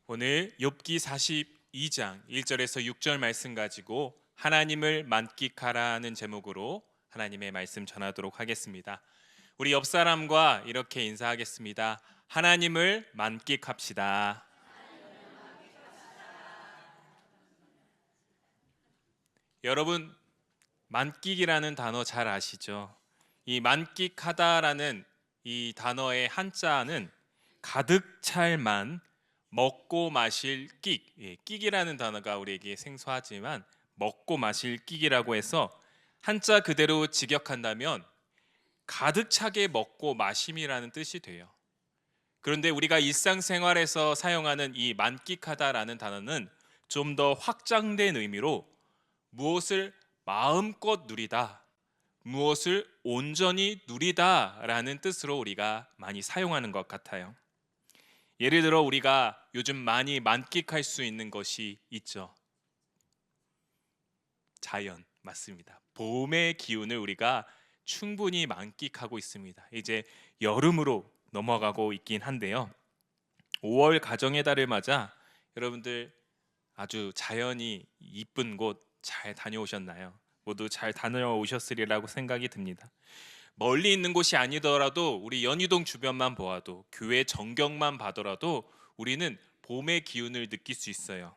오늘 욥기 42장 1절에서 6절 말씀 가지고 하나님을 만끽하라는 제목으로 하나님의 말씀 전하도록 하겠습니다. 우리 옆 사람과 이렇게 인사하겠습니다. 하나님을 만끽합시다. 여러분, 만끽이라는 단어 잘 아시죠? 이 만끽하다라는 이 단어의 한자는 가득 찰 만, 먹고 마실 끽, 끽이라는 단어가 우리에게 생소하지만 먹고 마실 끽이라고 해서 한자 그대로 직역한다면 가득 차게 먹고 마심이라는 뜻이 돼요. 그런데 우리가 일상생활에서 사용하는 이 만끽하다라는 단어는 좀 더 확장된 의미로 무엇을 마음껏 누리다, 무엇을 온전히 누리다라는 뜻으로 우리가 많이 사용하는 것 같아요. 예를 들어 우리가 요즘 많이 만끽할 수 있는 것이 있죠. 자연, 맞습니다. 봄의 기운을 우리가 충분히 만끽하고 있습니다. 이제 여름으로 넘어가고 있긴 한데요. 5월 가정의 달을 맞아 여러분들 아주 자연이 이쁜 곳 잘 다녀오셨나요? 모두 잘 다녀오셨으리라고 생각이 듭니다. 멀리 있는 곳이 아니더라도 우리 연희동 주변만 보아도, 교회 전경만 봐더라도 우리는 봄의 기운을 느낄 수 있어요.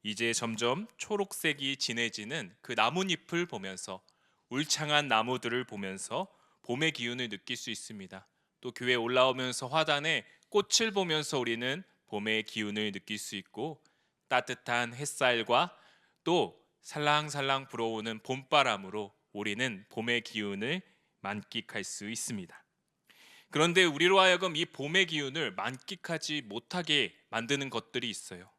이제 점점 초록색이 진해지는 그 나뭇잎을 보면서, 울창한 나무들을 보면서 봄의 기운을 느낄 수 있습니다. 또 교회 올라오면서 화단에 꽃을 보면서 우리는 봄의 기운을 느낄 수 있고, 따뜻한 햇살과 또 살랑살랑 불어오는 봄바람으로 우리는 봄의 기운을 만끽할 수 있습니다. 그런데 우리로 하여금 이 봄의 기운을 만끽하지 못하게 만드는 것들이 있어요.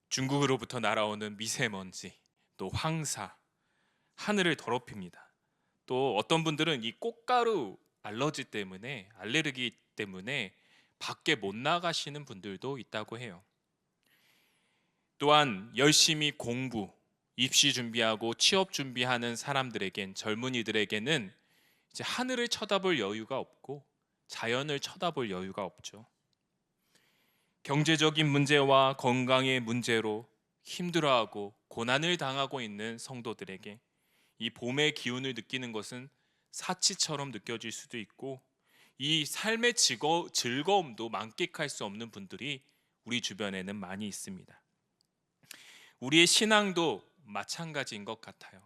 중국으로부터 날아오는 미세먼지, 또 황사, 하늘을 더럽힙니다. 또 어떤 분들은 이 꽃가루 알레르기 때문에 밖에 못 나가시는 분들도 있다고 해요. 또한 열심히 공부, 입시 준비하고 취업 준비하는 사람들에겐, 젊은이들에게는 이제 하늘을 쳐다볼 여유가 없고 자연을 쳐다볼 여유가 없죠. 경제적인 문제와 건강의 문제로 힘들어하고 고난을 당하고 있는 성도들에게 이 봄의 기운을 느끼는 것은 사치처럼 느껴질 수도 있고, 이 삶의 즐거움도 만끽할 수 없는 분들이 우리 주변에는 많이 있습니다. 우리의 신앙도 마찬가지인 것 같아요.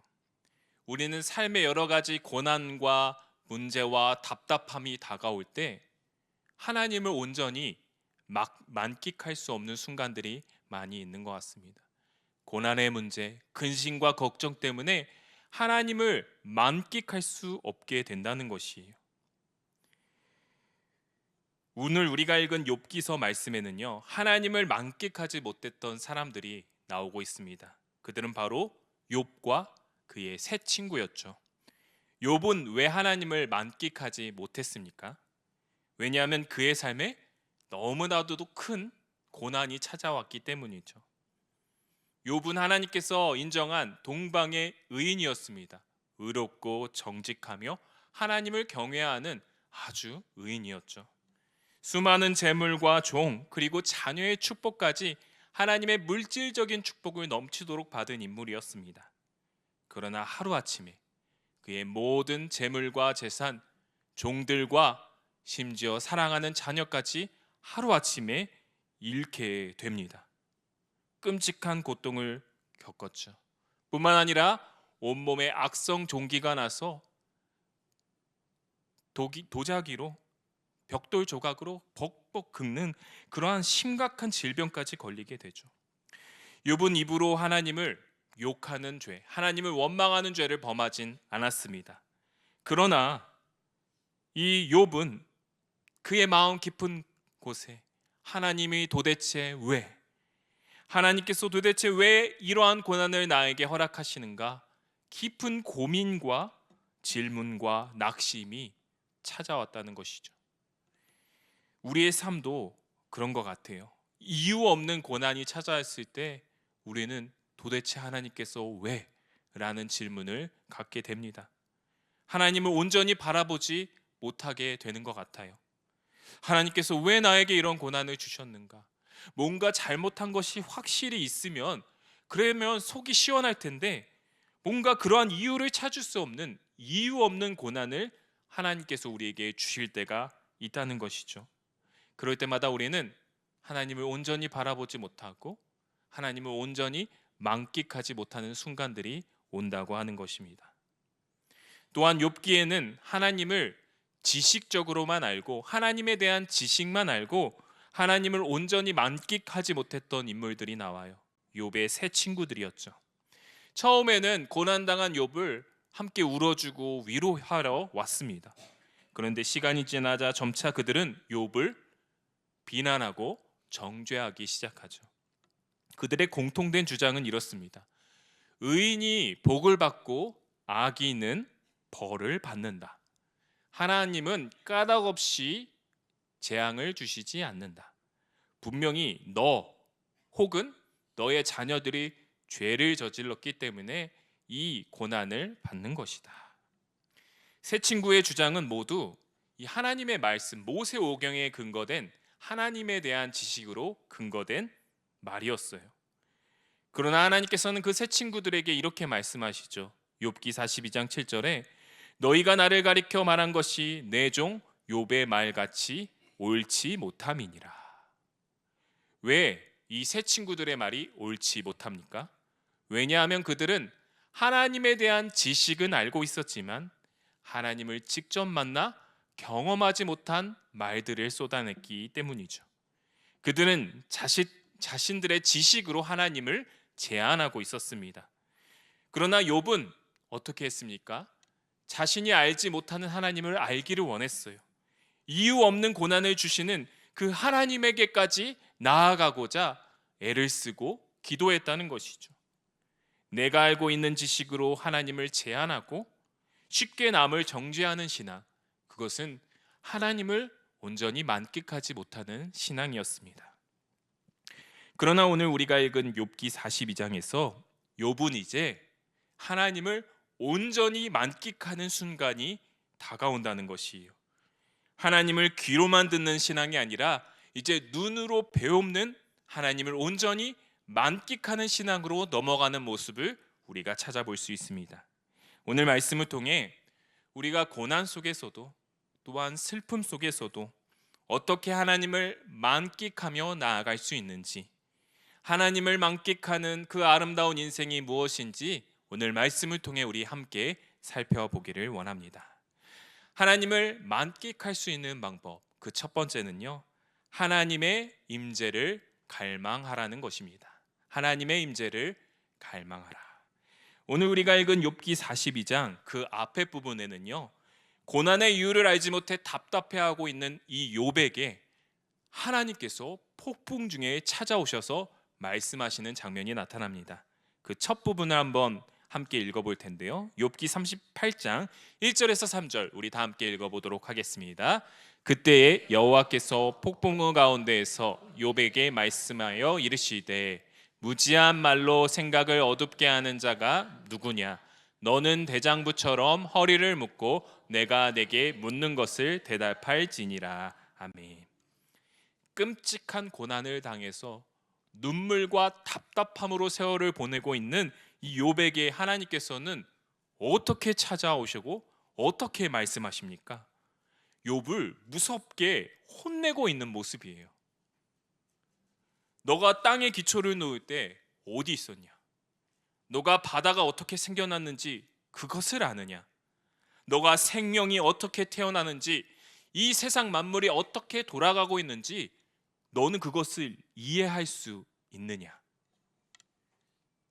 우리는 삶의 여러 가지 고난과 문제와 답답함이 다가올 때 하나님을 온전히 만끽할 수 없는 순간들이 많이 있는 것 같습니다. 고난의 문제, 근심과 걱정 때문에 하나님을 만끽할 수 없게 된다는 것이에요. 오늘 우리가 읽은 욥기서 말씀에는요, 하나님을 만끽하지 못했던 사람들이 나오고 있습니다. 그들은 바로 욥과 그의 세 친구였죠. 욥은 왜 하나님을 만끽하지 못했습니까? 왜냐하면 그의 삶에 너무나도 큰 고난이 찾아왔기 때문이죠. 욥은 하나님께서 인정한 동방의 의인이었습니다. 의롭고 정직하며 하나님을 경외하는 아주 의인이었죠. 수많은 재물과 종, 그리고 자녀의 축복까지 하나님의 물질적인 축복을 넘치도록 받은 인물이었습니다. 그러나 하루아침에 그의 모든 재물과 재산, 종들과 심지어 사랑하는 자녀까지 하루아침에 잃게 됩니다. 끔찍한 고통을 겪었죠. 뿐만 아니라 온몸에 악성 종기가 나서 도자기로, 벽돌 조각으로 벅벅 긁는 그러한 심각한 질병까지 걸리게 되죠. 욥은 입으로 하나님을 욕하는 죄, 하나님을 원망하는 죄를 범하진 않았습니다. 그러나 이 욥은 그의 마음 깊은 곳에 하나님이 도대체 왜, 하나님께서 도대체 왜 이러한 고난을 나에게 허락하시는가, 깊은 고민과 질문과 낙심이 찾아왔다는 것이죠. 우리의 삶도 그런 것 같아요. 이유 없는 고난이 찾아왔을 때 우리는 도대체 하나님께서 왜? 라는 질문을 갖게 됩니다. 하나님을 온전히 바라보지 못하게 되는 것 같아요. 하나님께서 왜 나에게 이런 고난을 주셨는가? 뭔가 잘못한 것이 확실히 있으면 그러면 속이 시원할 텐데 뭔가 그러한 이유를 찾을 수 없는 이유 없는 고난을 하나님께서 우리에게 주실 때가 있다는 것이죠. 그럴 때마다 우리는 하나님을 온전히 바라보지 못하고 하나님을 온전히 만끽하지 못하는 순간들이 온다고 하는 것입니다. 또한 욥기에는 하나님을 지식적으로만 알고 하나님에 대한 지식만 알고 하나님을 온전히 만끽하지 못했던 인물들이 나와요. 욥의 세 친구들이었죠. 처음에는 고난당한 욥을 함께 울어주고 위로하러 왔습니다. 그런데 시간이 지나자 점차 그들은 욥을 비난하고 정죄하기 시작하죠. 그들의 공통된 주장은 이렇습니다. 의인이 복을 받고 악인은 벌을 받는다. 하나님은 까닭없이 재앙을 주시지 않는다. 분명히 너 혹은 너의 자녀들이 죄를 저질렀기 때문에 이 고난을 받는 것이다. 세 친구의 주장은 모두 이 하나님의 말씀 모세오경에 근거된 하나님에 대한 지식으로 근거된 말이었어요. 그러나 하나님께서는 그 세 친구들에게 이렇게 말씀하시죠. 욥기 42장 7절에 너희가 나를 가리켜 말한 것이 내 종 욥의 말같이 옳지 못함이니라. 왜 이 세 친구들의 말이 옳지 못합니까? 왜냐하면 그들은 하나님에 대한 지식은 알고 있었지만 하나님을 직접 만나 경험하지 못한 말들을 쏟아냈기 때문이죠. 그들은 자신들의 지식으로 하나님을 제한하고 있었습니다. 그러나 욥은 어떻게 했습니까? 자신이 알지 못하는 하나님을 알기를 원했어요. 이유 없는 고난을 주시는 그 하나님에게까지 나아가고자 애를 쓰고 기도했다는 것이죠. 내가 알고 있는 지식으로 하나님을 제한하고 쉽게 남을 정죄하는 신앙, 그것은 하나님을 온전히 만끽하지 못하는 신앙이었습니다. 그러나 오늘 우리가 읽은 욥기 42장에서 욥은 이제 하나님을 온전히 만끽하는 순간이 다가온다는 것이에요. 하나님을 귀로만 듣는 신앙이 아니라 이제 눈으로 배움는 하나님을 온전히 만끽하는 신앙으로 넘어가는 모습을 우리가 찾아볼 수 있습니다. 오늘 말씀을 통해 우리가 고난 속에서도 또한 슬픔 속에서도 어떻게 하나님을 만끽하며 나아갈 수 있는지, 하나님을 만끽하는 그 아름다운 인생이 무엇인지 오늘 말씀을 통해 우리 함께 살펴보기를 원합니다. 하나님을 만끽할 수 있는 방법, 그 첫 번째는요, 하나님의 임재를 갈망하라는 것입니다. 하나님의 임재를 갈망하라. 오늘 우리가 읽은 욥기 42장 그 앞에 부분에는요, 고난의 이유를 알지 못해 답답해하고 있는 이 욥에게 하나님께서 폭풍 중에 찾아오셔서 말씀하시는 장면이 나타납니다. 그 첫 부분을 한번 함께 읽어볼 텐데요. 욥기 38장 1절에서 3절 우리 다 함께 읽어보도록 하겠습니다. 그때에 여호와께서 폭풍우 가운데에서 욥에게 말씀하여 이르시되 무지한 말로 생각을 어둡게 하는 자가 누구냐? 너는 대장부처럼 허리를 묶고 내가 내게 묻는 것을 대답할지니라. 아멘. 끔찍한 고난을 당해서 눈물과 답답함으로 세월을 보내고 있는 이 욥에게 하나님께서는 어떻게 찾아오시고 어떻게 말씀하십니까? 욥을 무섭게 혼내고 있는 모습이에요. 너가 땅에 기초를 놓을 때 어디 있었냐? 너가 바다가 어떻게 생겨났는지 그것을 아느냐? 너가 생명이 어떻게 태어나는지 이 세상 만물이 어떻게 돌아가고 있는지 너는 그것을 이해할 수 있느냐?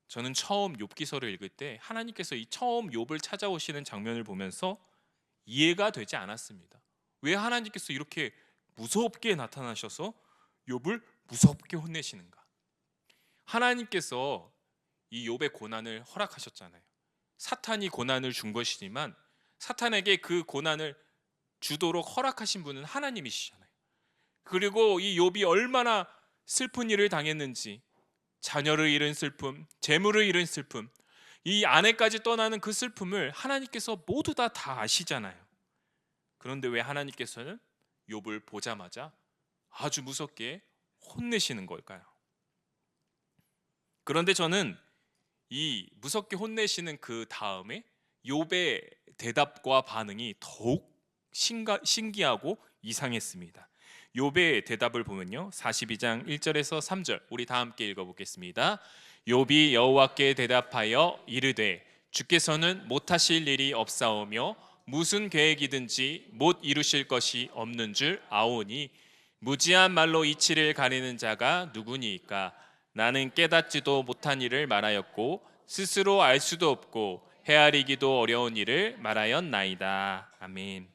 저는 처음 욥기서를 읽을 때 하나님께서 이 처음 욥을 찾아오시는 장면을 보면서 이해가 되지 않았습니다. 왜 하나님께서 이렇게 무섭게 나타나셔서 욥을 무섭게 혼내시는가? 하나님께서 이 욥의 고난을 허락하셨잖아요. 사탄이 고난을 준 것이지만 사탄에게 그 고난을 주도록 허락하신 분은 하나님이시잖아요. 그리고 이 욥이 얼마나 슬픈 일을 당했는지, 자녀를 잃은 슬픔, 재물을 잃은 슬픔, 이 아내까지 떠나는 그 슬픔을 하나님께서 모두 다 아시잖아요. 그런데 왜 하나님께서는 욥을 보자마자 아주 무섭게 혼내시는 걸까요? 그런데 저는 이 무섭게 혼내시는 그 다음에 욥의 대답과 반응이 더욱 신기하고 이상했습니다. 욥의 대답을 보면요, 42장 1절에서 3절 우리 다 함께 읽어보겠습니다. 욥이 여호와께 대답하여 이르되 주께서는 못하실 일이 없사오며 무슨 계획이든지 못 이루실 것이 없는 줄 아오니 무지한 말로 이치를 가리는 자가 누구니이까? 나는 깨닫지도 못한 일을 말하였고 스스로 알 수도 없고 헤아리기도 어려운 일을 말하였나이다. 아멘.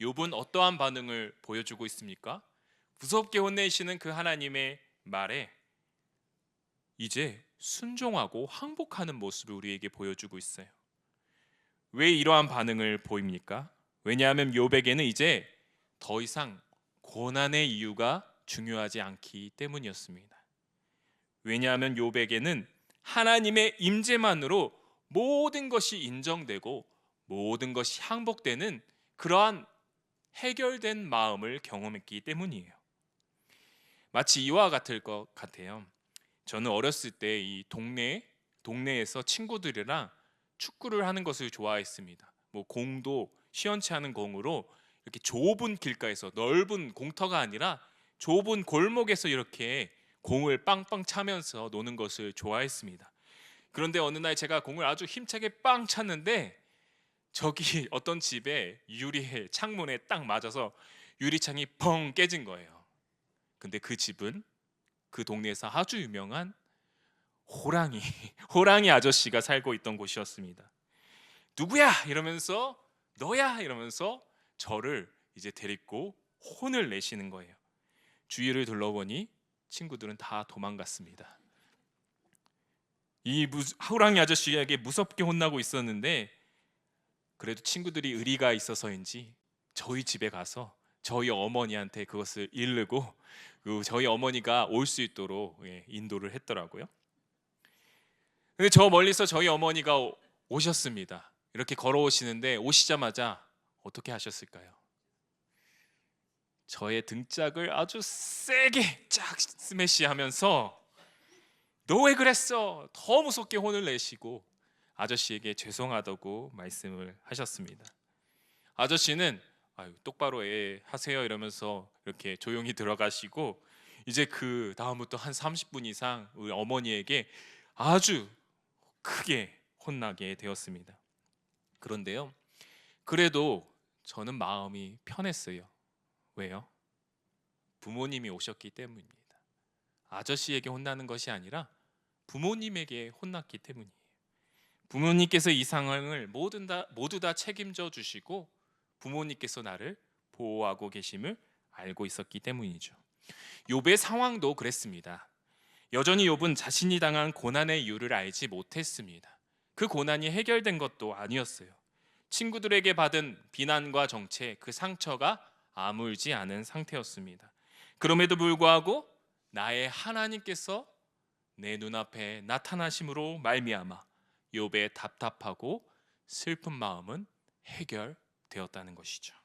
욥은 어떠한 반응을 보여주고 있습니까? 무섭게 혼내시는 그 하나님의 말에 이제 순종하고 항복하는 모습을 우리에게 보여주고 있어요. 왜 이러한 반응을 보입니까? 왜냐하면 욥에게는 이제 더 이상 고난의 이유가 중요하지 않기 때문이었습니다. 왜냐하면 욥에게는 하나님의 임재만으로 모든 것이 인정되고 모든 것이 항복되는 그러한 해결된 마음을 경험했기 때문이에요. 마치 이와 같을 것 같아요. 저는 어렸을 때 이 동네에서 친구들이랑 축구를 하는 것을 좋아했습니다. 뭐 공도 시원치 않은 공으로 이렇게 좁은 길가에서, 넓은 공터가 아니라 좁은 골목에서 이렇게 공을 빵빵 차면서 노는 것을 좋아했습니다. 그런데 어느 날 제가 공을 아주 힘차게 빵 찼는데 저기 어떤 집에 유리에 창문에 딱 맞아서 유리창이 펑 깨진 거예요. 근데 그 집은 그 동네에서 아주 유명한 호랑이 아저씨가 살고 있던 곳이었습니다. 누구야? 이러면서, 너야? 이러면서 저를 이제 데리고 혼을 내시는 거예요. 주위를 둘러보니 친구들은 다 도망갔습니다. 이 호랑이 아저씨에게 무섭게 혼나고 있었는데 그래도 친구들이 의리가 있어서인지 저희 집에 가서 저희 어머니한테 그것을 이르고 저희 어머니가 올 수 있도록 인도를 했더라고요. 근데 저 멀리서 저희 어머니가 오셨습니다. 이렇게 걸어오시는데 오시자마자 어떻게 하셨을까요? 저의 등짝을 아주 세게 쫙 스매시하면서 너 왜 그랬어? 더 무섭게 혼을 내시고 아저씨에게 죄송하다고 말씀을 하셨습니다. 아저씨는 똑바로 하세요 이러면서 이렇게 조용히 들어가시고 이제 그 다음부터 한 30분 이상 우리 어머니에게 아주 크게 혼나게 되었습니다. 그런데요, 그래도 저는 마음이 편했어요. 왜요? 부모님이 오셨기 때문입니다. 아저씨에게 혼나는 것이 아니라 부모님에게 혼났기 때문이에요. 부모님께서 이 상황을 모두 다 책임져 주시고 부모님께서 나를 보호하고 계심을 알고 있었기 때문이죠. 욥의 상황도 그랬습니다. 여전히 욥은 자신이 당한 고난의 이유를 알지 못했습니다. 그 고난이 해결된 것도 아니었어요. 친구들에게 받은 비난과 정체, 그 상처가 아물지 않은 상태였습니다. 그럼에도 불구하고 나의 하나님께서 내 눈앞에 나타나심으로 말미암아 욥의 답답하고 슬픈 마음은 해결되었다는 것이죠.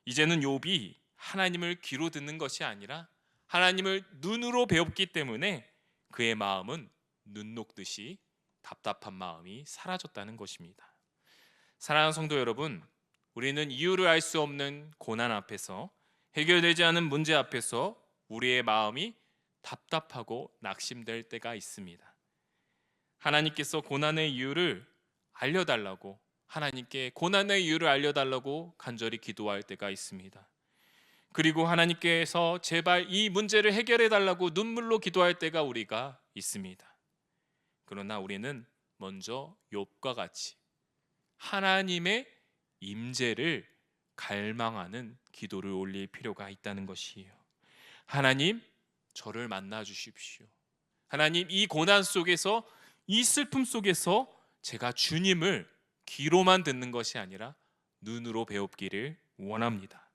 이제는 욥이 하나님을 귀로 듣는 것이 아니라 하나님을 눈으로 배웠기 때문에 그의 마음은 눈 녹듯이 답답한 마음이 사라졌다는 것입니다. 사랑하는 성도 여러분, 우리는 이유를 알 수 없는 고난 앞에서, 해결되지 않은 문제 앞에서 우리의 마음이 답답하고 낙심될 때가 있습니다. 하나님께서 고난의 이유를 알려달라고, 하나님께 고난의 이유를 알려달라고 간절히 기도할 때가 있습니다. 그리고 하나님께서 제발 이 문제를 해결해 달라고 눈물로 기도할 때가 우리가 있습니다. 그러나 우리는 먼저 욥과 같이 하나님의 임재를 갈망하는 기도를 올릴 필요가 있다는 것이에요. 하나님, 저를 만나 주십시오. 하나님, 이 고난 속에서, 이 슬픔 속에서 제가 주님을 귀로만 듣는 것이 아니라 눈으로 배웁기를 원합니다.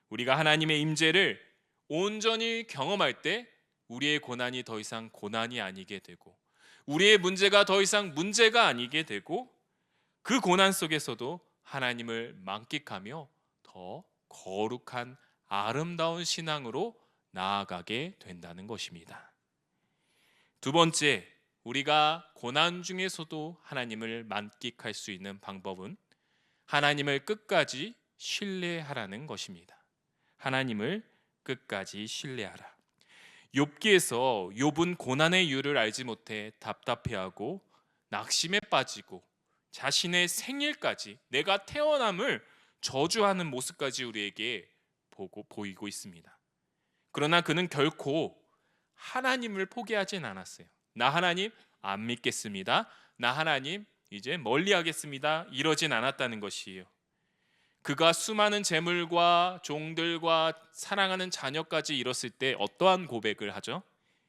우리가 하나님의 임재를 온전히 경험할 때 우리의 고난이 더 이상 고난이 아니게 되고, 우리의 문제가 더 이상 문제가 아니게 되고, 그 고난 속에서도 하나님을 만끽하며 더 거룩한 아름다운 신앙으로 나아가게 된다는 것입니다. 두 번째, 우리가 고난 중에서도 하나님을 만끽할 수 있는 방법은 하나님을 끝까지 신뢰하라는 것입니다. 하나님을 끝까지 신뢰하라. 욥기에서 욥은 고난의 이유를 알지 못해 답답해하고 낙심에 빠지고 자신의 생일까지, 내가 태어남을 저주하는 모습까지 우리에게 보이고 있습니다. 그러나 그는 결코 하나님을 포기하진 않았어요. 나 하나님 안 믿겠습니다. 나 하나님 이제 멀리하겠습니다. 이러진 않았다는 것이에요. 그가 수많은 재물과 종들과 사랑하는 자녀까지 잃었을 때 어떠한 고백을 하죠?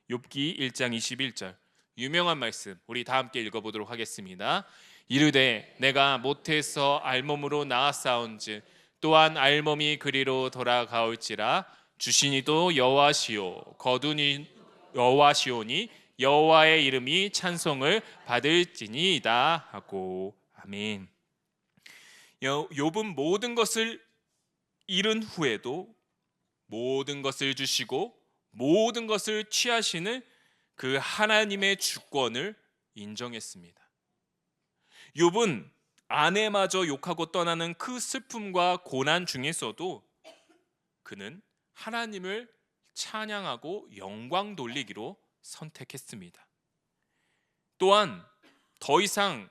욥기 1장 21절 유명한 말씀, 우리 다 함께 읽어보도록 하겠습니다. 이르되 내가 모태에서 알몸으로 낳았사온즉 또한 알몸이 그리로 돌아가올지라 주시니도 여호와시오 거두니 여호와시오니 여호와의 이름이 찬송을 받을지니이다 하고. 아멘. 욥은 모든 것을 잃은 후에도 모든 것을 주시고 모든 것을 취하시는 그 하나님의 주권을 인정했습니다. 욥은 아내마저 욕하고 떠나는 그 슬픔과 고난 중에서도 그는 하나님을 찬양하고 영광 돌리기로 선택했습니다. 또한 더 이상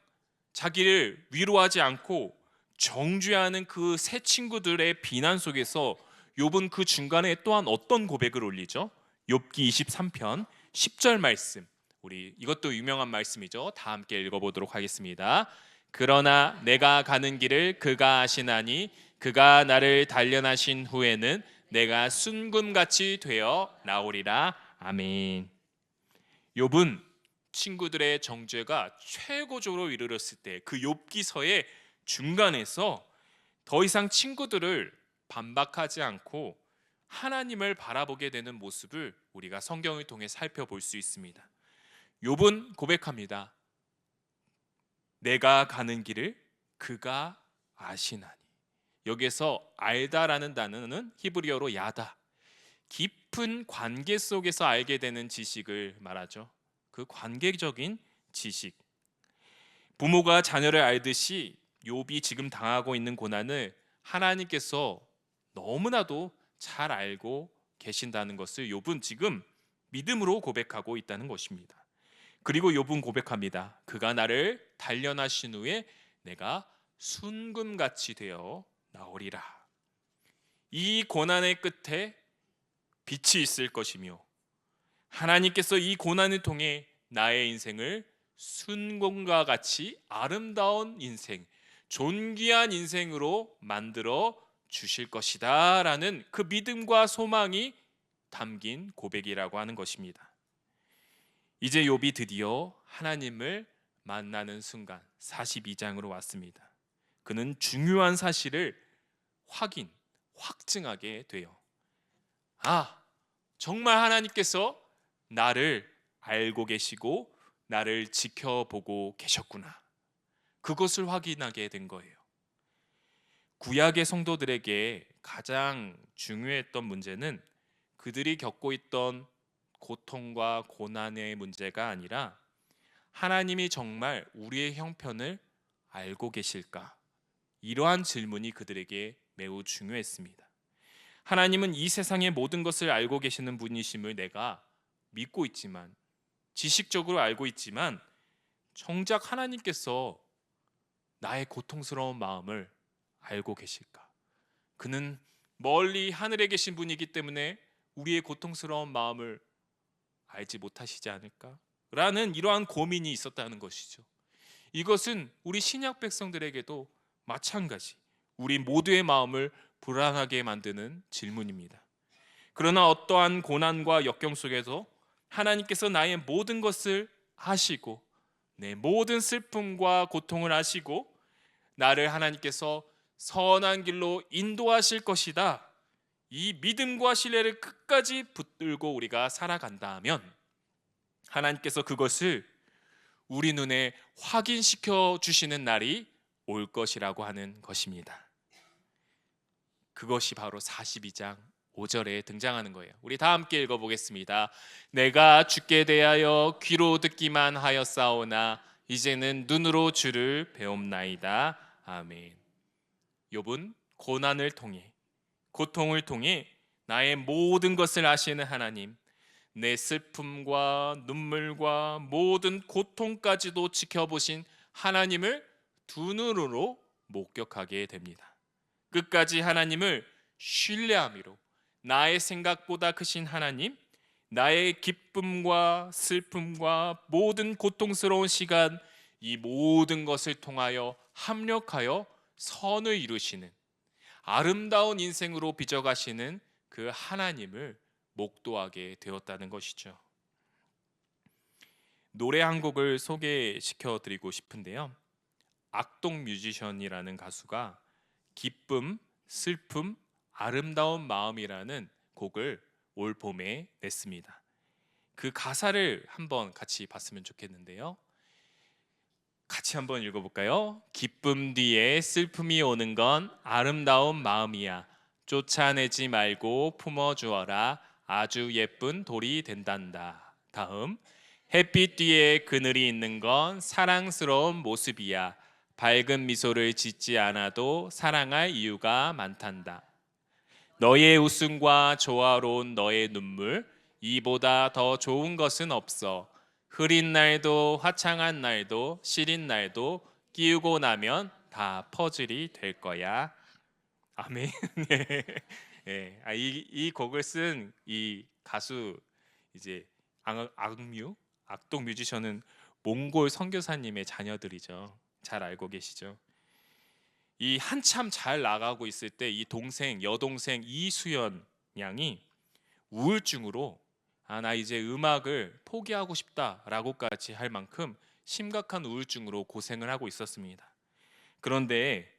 자기를 위로하지 않고 정죄하는 그 세 친구들의 비난 속에서 욥은 그 중간에 또한 어떤 고백을 올리죠? 욥기 23편 10절 말씀, 우리 이것도 유명한 말씀이죠. 다 함께 읽어보도록 하겠습니다. 그러나 내가 가는 길을 그가 아시나니 그가 나를 단련하신 후에는 내가 순금같이 되어 나오리라. 아멘. 욥은 친구들의 정죄가 최고조로 이르렀을 때 그 욥기서의 중간에서 더 이상 친구들을 반박하지 않고 하나님을 바라보게 되는 모습을 우리가 성경을 통해 살펴볼 수 있습니다. 욥은 고백합니다. 내가 가는 길을 그가 아시나니. 여기서 알다라는 단어는 히브리어로 야다, 깊은 관계 속에서 알게 되는 지식을 말하죠. 그 관계적인 지식. 부모가 자녀를 알듯이 욥이 지금 당하고 있는 고난을 하나님께서 너무나도 잘 알고 계신다는 것을 욥은 지금 믿음으로 고백하고 있다는 것입니다. 그리고 욥은 고백합니다. 그가 나를 단련하신 후에 내가 순금같이 되어 나오리라. 이 고난의 끝에 빛이 있을 것이며 하나님께서 이 고난을 통해 나의 인생을 순금과 같이 아름다운 인생, 존귀한 인생으로 만들어 주실 것이다 라는 그 믿음과 소망이 담긴 고백이라고 하는 것입니다. 이제 욥이 드디어 하나님을 만나는 순간 42장으로 왔습니다. 그는 중요한 사실을 확증하게 돼요. 정말 하나님께서 나를 알고 계시고 나를 지켜보고 계셨구나. 그것을 확인하게 된 거예요. 구약의 성도들에게 가장 중요했던 문제는 그들이 겪고 있던 고통과 고난의 문제가 아니라 하나님이 정말 우리의 형편을 알고 계실까? 이러한 질문이 그들에게 매우 중요했습니다. 하나님은 이 세상의 모든 것을 알고 계시는 분이심을 내가 믿고 있지만, 지식적으로 알고 있지만 정작 하나님께서 나의 고통스러운 마음을 알고 계실까? 그는 멀리 하늘에 계신 분이기 때문에 우리의 고통스러운 마음을 알지 못하시지 않을까? 라는 이러한 고민이 있었다는 것이죠. 이것은 우리 신약 백성들에게도 마찬가지, 우리 모두의 마음을 불안하게 만드는 질문입니다. 그러나 어떠한 고난과 역경 속에서 하나님께서 나의 모든 것을 아시고 내 모든 슬픔과 고통을 아시고 나를 하나님께서 선한 길로 인도하실 것이다, 이 믿음과 신뢰를 끝까지 붙들고 우리가 살아간다면 하나님께서 그것을 우리 눈에 확인시켜 주시는 날이 올 것이라고 하는 것입니다. 그것이 바로 42장 5절에 등장하는 거예요. 우리 다 함께 읽어보겠습니다. 내가 주께 대하여 귀로 듣기만 하였사오나 이제는 눈으로 주를 배움나이다. 아멘. 욥은 고난을 통해, 고통을 통해 나의 모든 것을 아시는 하나님, 내 슬픔과 눈물과 모든 고통까지도 지켜보신 하나님을 두 눈으로 목격하게 됩니다. 끝까지 하나님을 신뢰함으로 나의 생각보다 크신 하나님, 나의 기쁨과 슬픔과 모든 고통스러운 시간, 이 모든 것을 통하여 합력하여 선을 이루시는 아름다운 인생으로 빚어가시는 그 하나님을 목도하게 되었다는 것이죠. 노래 한 곡을 소개시켜 드리고 싶은데요. 악동 뮤지션이라는 가수가 기쁨, 슬픔, 아름다운 마음이라는 곡을 올 봄에 냈습니다. 그 가사를 한번 같이 봤으면 좋겠는데요. 같이 한번 읽어볼까요? 기쁨 뒤에 슬픔이 오는 건 아름다운 마음이야. 쫓아내지 말고 품어주어라. 아주 예쁜 돌이 된단다. 다음, 햇빛 뒤에 그늘이 있는 건 사랑스러운 모습이야. 밝은 미소를 짓지 않아도 사랑할 이유가 많단다. 너의 웃음과 조화로운 너의 눈물, 이보다 더 좋은 것은 없어. 흐린 날도 화창한 날도 시린 날도 끼우고 나면 다 퍼즐이 될 거야. 아멘. 네. 네. 이 곡을 쓴 이 가수 이제 악동 뮤지션은 몽골 선교사님의 자녀들이죠. 잘 알고 계시죠? 이 한참 잘 나가고 있을 때 이 여동생 이수연 양이 우울증으로 나 이제 음악을 포기하고 싶다라고까지 할 만큼 심각한 우울증으로 고생을 하고 있었습니다. 그런데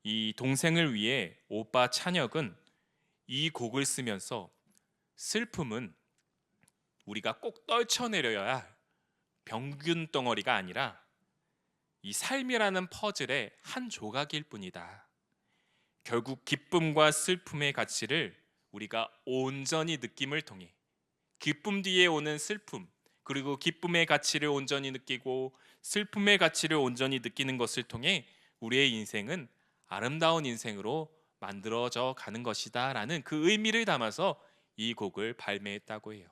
이 동생을 위해 오빠 찬혁은 이 곡을 쓰면서 슬픔은 우리가 꼭 떨쳐내려야 할 병균 덩어리가 아니라 이 삶이라는 퍼즐의 한 조각일 뿐이다. 결국 기쁨과 슬픔의 가치를 우리가 온전히 느낌을 통해 기쁨 뒤에 오는 슬픔, 그리고 기쁨의 가치를 온전히 느끼고 슬픔의 가치를 온전히 느끼는 것을 통해 우리의 인생은 아름다운 인생으로 만들어져 가는 것이다 라는 그 의미를 담아서 이 곡을 발매했다고 해요.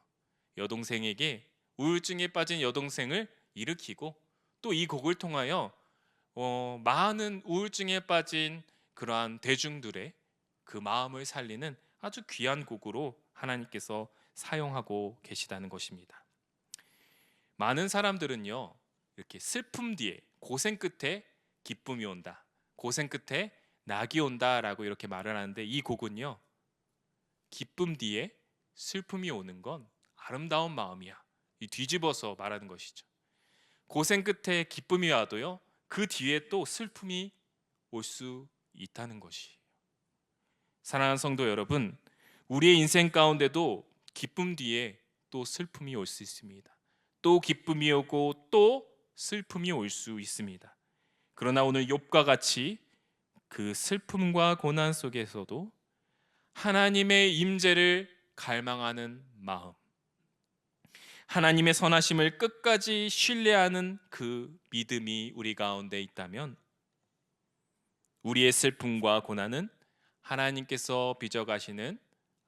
여동생에게 우울증에 빠진 여동생을 일으키고 또 이 곡을 통하여 많은 우울증에 빠진 그러한 대중들의 그 마음을 살리는 아주 귀한 곡으로 하나님께서 사용하고 계시다는 것입니다. 많은 사람들은요, 이렇게 슬픔 뒤에 고생 끝에 기쁨이 온다, 고생 끝에 낙이 온다라고 이렇게 말을 하는데, 이 곡은요, 기쁨 뒤에 슬픔이 오는 건 아름다운 마음이야, 이 뒤집어서 말하는 것이죠. 고생 끝에 기쁨이 와도요, 그 뒤에 또 슬픔이 올 수 있다는 것이. 사랑하는 성도 여러분, 우리의 인생 가운데도 기쁨 뒤에 또 슬픔이 올 수 있습니다. 또 기쁨이 오고 또 슬픔이 올 수 있습니다. 그러나 오늘 욥과 같이 그 슬픔과 고난 속에서도 하나님의 임재를 갈망하는 마음, 하나님의 선하심을 끝까지 신뢰하는 그 믿음이 우리 가운데 있다면 우리의 슬픔과 고난은 하나님께서 빚어가시는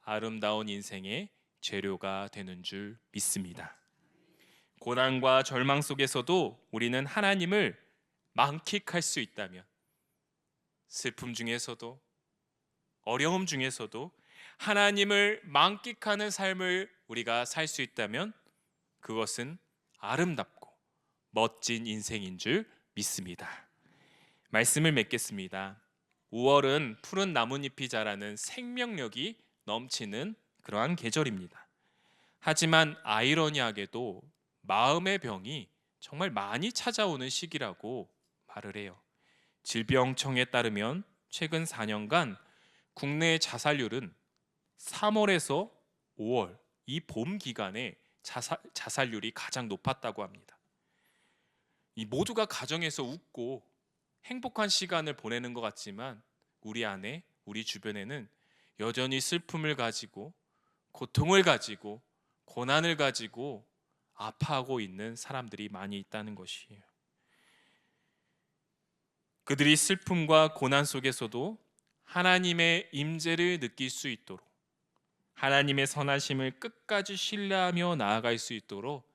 아름다운 인생의 재료가 되는 줄 믿습니다. 고난과 절망 속에서도 우리는 하나님을 만끽할 수 있다면, 슬픔 중에서도 어려움 중에서도 하나님을 만끽하는 삶을 우리가 살 수 있다면 그것은 아름답고 멋진 인생인 줄 믿습니다. 말씀을 맺겠습니다. 5월은 푸른 나뭇잎이 자라는 생명력이 넘치는 그러한 계절입니다. 하지만 아이러니하게도 마음의 병이 정말 많이 찾아오는 시기라고 말을 해요. 질병청에 따르면 최근 4년간 국내 자살률은 3월에서 5월 이 봄 기간에 자살률이 가장 높았다고 합니다. 이 모두가 가정에서 웃고 행복한 시간을 보내는 것 같지만 우리 안에, 우리 주변에는 여전히 슬픔을 가지고 고통을 가지고 고난을 가지고 아파하고 있는 사람들이 많이 있다는 것이에요. 그들이 슬픔과 고난 속에서도 하나님의 임재를 느낄 수 있도록, 하나님의 선하심을 끝까지 신뢰하며 나아갈 수 있도록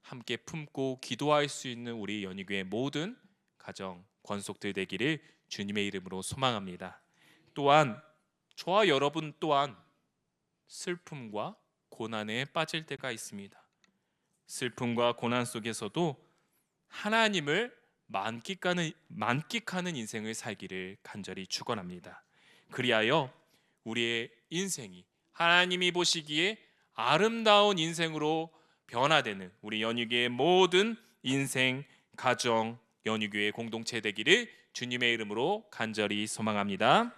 함께 품고 기도할 수 있는 우리 연희교회 모든 가정 권속들 되기를 주님의 이름으로 소망합니다. 또한 저와 여러분 또한 슬픔과 고난에 빠질 때가 있습니다. 슬픔과 고난 속에서도 하나님을 만끽하는 인생을 살기를 간절히 축원합니다. 그리하여 우리의 인생이 하나님이 보시기에 아름다운 인생으로 변화되는 우리 연희교회의 모든 인생, 가정, 연희교회 공동체 되기를 주님의 이름으로 간절히 소망합니다.